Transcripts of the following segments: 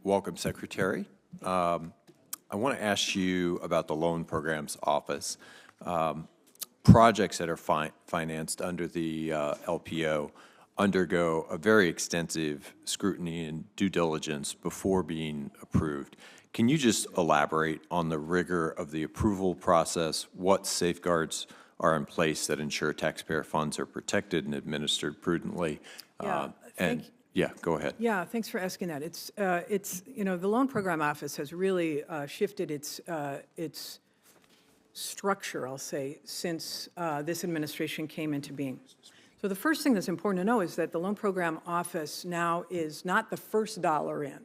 welcome, Secretary. I want to ask you about the Loan Programs Office. Projects that are financed under the LPO undergo a very extensive scrutiny and due diligence before being approved. Can you just elaborate on the rigor of the approval process, what safeguards are in place that ensure taxpayer funds are protected and administered prudently? Yeah, go ahead. Yeah, thanks for asking that. It's the Loan Program Office has really shifted its structure, I'll say, since this administration came into being. So the first thing that's important to know is that the Loan Program Office now is not the first dollar in,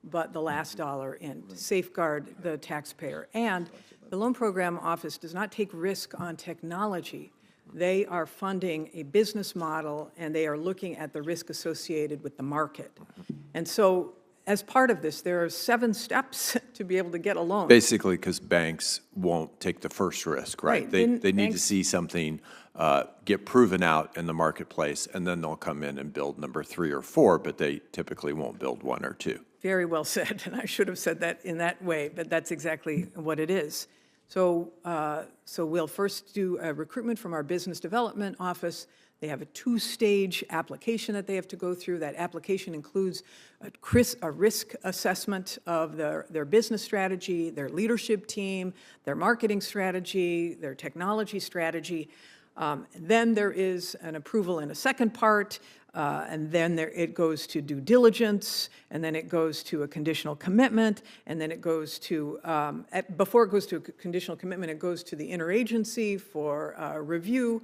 but the last dollar in to safeguard the taxpayer. And the Loan Program Office does not take risk on technology. They are funding a business model, and they are looking at the risk associated with the market. And so as part of this, there are 7 steps to be able to get a loan. Basically, because banks won't take the first risk, right? They need to see something get proven out in the marketplace, and then they'll come in and build number 3 or 4, but they typically won't build 1 or 2. Very well said, and I should have said that in that way, but that's exactly what it is. So we'll first do a recruitment from our business development office. They have a 2-stage application that they have to go through. That application includes a risk assessment of their business strategy, their leadership team, their marketing strategy, their technology strategy. Then there is an approval in a second part, and then it goes to due diligence, and then it goes to a conditional commitment, and then it goes to, before it goes to a conditional commitment, it goes to the interagency for review,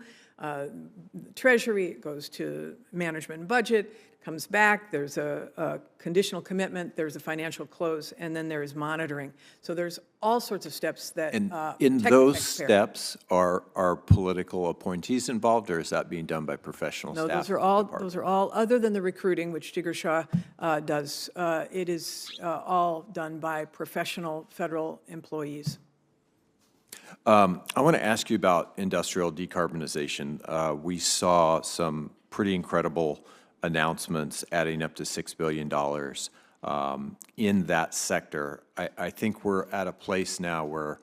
Treasury, it goes to management and budget, comes back, there's a conditional commitment, there's a financial close, and then there is monitoring. So there's all sorts of steps that And in those steps, are political appointees involved, or is that being done by professional staff? No, those are all, other than the recruiting, which Jigar does, it is all done by professional federal employees. I want to ask you about industrial decarbonization. We saw some pretty incredible announcements adding up to $6 billion in that sector. I think we're at a place now where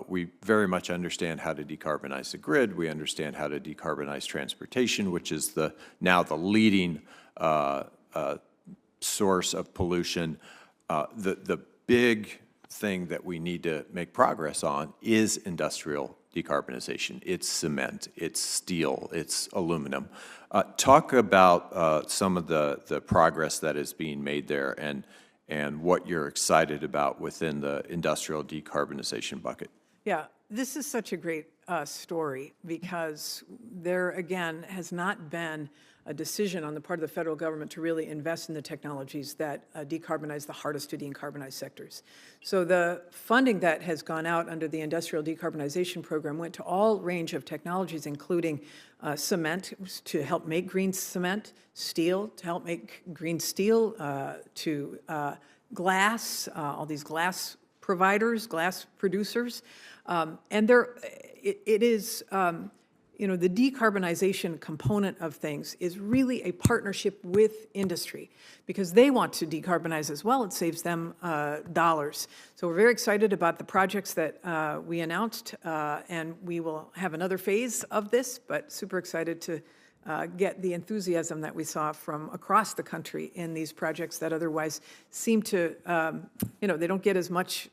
we very much understand how to decarbonize the grid. We understand how to decarbonize transportation, which is now the leading source of pollution. The big thing that we need to make progress on is industrial decarbonization. It's cement, it's steel, it's aluminum. Talk about some of the progress that is being made there and what you're excited about within the industrial decarbonization bucket. Yeah, this is such a great story because there, again, has not been a decision on the part of the federal government to really invest in the technologies that decarbonize the hardest to decarbonize sectors. So the funding that has gone out under the Industrial Decarbonization Program went to all range of technologies, including cement to help make green cement, steel to help make green steel, to glass, all these glass providers, glass producers. And it is, the decarbonization component of things is really a partnership with industry because they want to decarbonize as well. It saves them dollars. So we're very excited about the projects that we announced, and we will have another phase of this, but super excited to get the enthusiasm that we saw from across the country in these projects that otherwise seem to, they don't get as much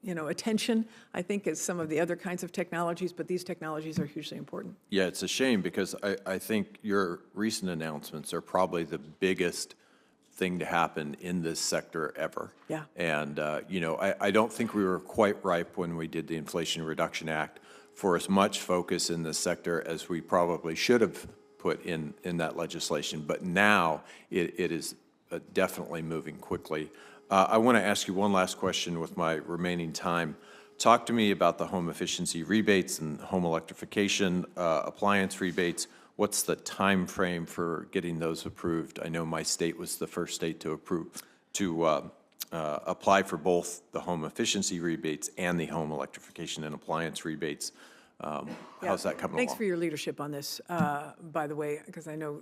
attention, I think, as some of the other kinds of technologies, but these technologies are hugely important. Yeah, it's a shame because I think your recent announcements are probably the biggest thing to happen in this sector ever. Yeah. And, I don't think we were quite ripe when we did the Inflation Reduction Act for as much focus in this sector as we probably should have put in that legislation. But now it is definitely moving quickly. I want to ask you one last question with my remaining time. Talk to me about the home efficiency rebates and home electrification appliance rebates. What's the time frame for getting those approved? I know my state was the first state to apply for both the home efficiency rebates and the home electrification and appliance rebates. How's that coming Thanks along? for your leadership on this, by the way, because I know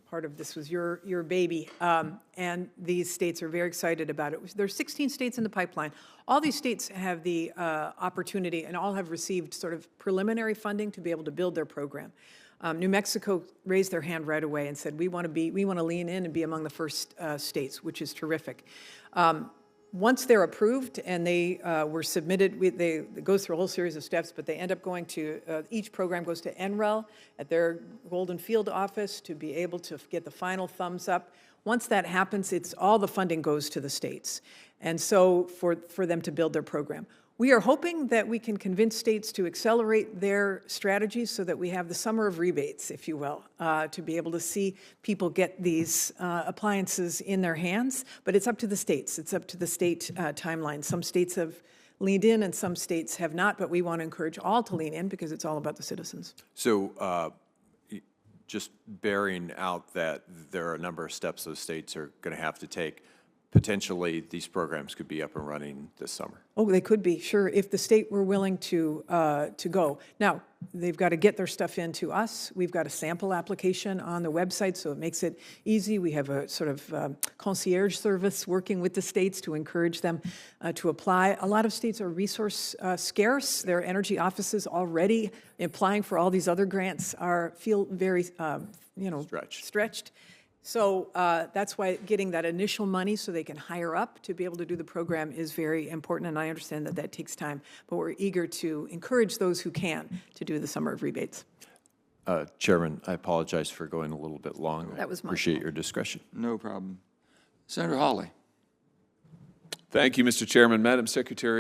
part of this was your baby. And these states are very excited about it. There are 16 states in the pipeline. All these states have the opportunity and all have received sort of preliminary funding to be able to build their program. New Mexico raised their hand right away and said, we want to lean in and be among the first states, which is terrific. Once they're approved and they were submitted, they go through a whole series of steps, but they end up going to, each program goes to NREL at their Golden Field office to be able to get the final thumbs up. Once that happens, all the funding goes to the states. And so for them to build their program. We are hoping that we can convince states to accelerate their strategies so that we have the summer of rebates, if you will, to be able to see people get these appliances in their hands. But it's up to the states. It's up to the state timeline. Some states have leaned in and some states have not, but we want to encourage all to lean in because it's all about the citizens. So just bearing out that there are a number of steps those states are going to have to take, potentially these programs could be up and running this summer. Oh, they could be, sure, if the state were willing to go. Now, they've got to get their stuff in to us. We've got a sample application on the website, so it makes it easy. We have a sort of concierge service working with the states to encourage them to apply. A lot of states are resource scarce. Their energy offices already applying for all these other grants feel very, stretched. So that's why getting that initial money so they can hire up to be able to do the program is very important, and I understand that that takes time, but we're eager to encourage those who can to do the summer of rebates. Chairman, I apologize for going a little bit long. That was my Appreciate fault. your discretion. No problem. Senator Hawley. Thank you, Mr. Chairman. Madam Secretary,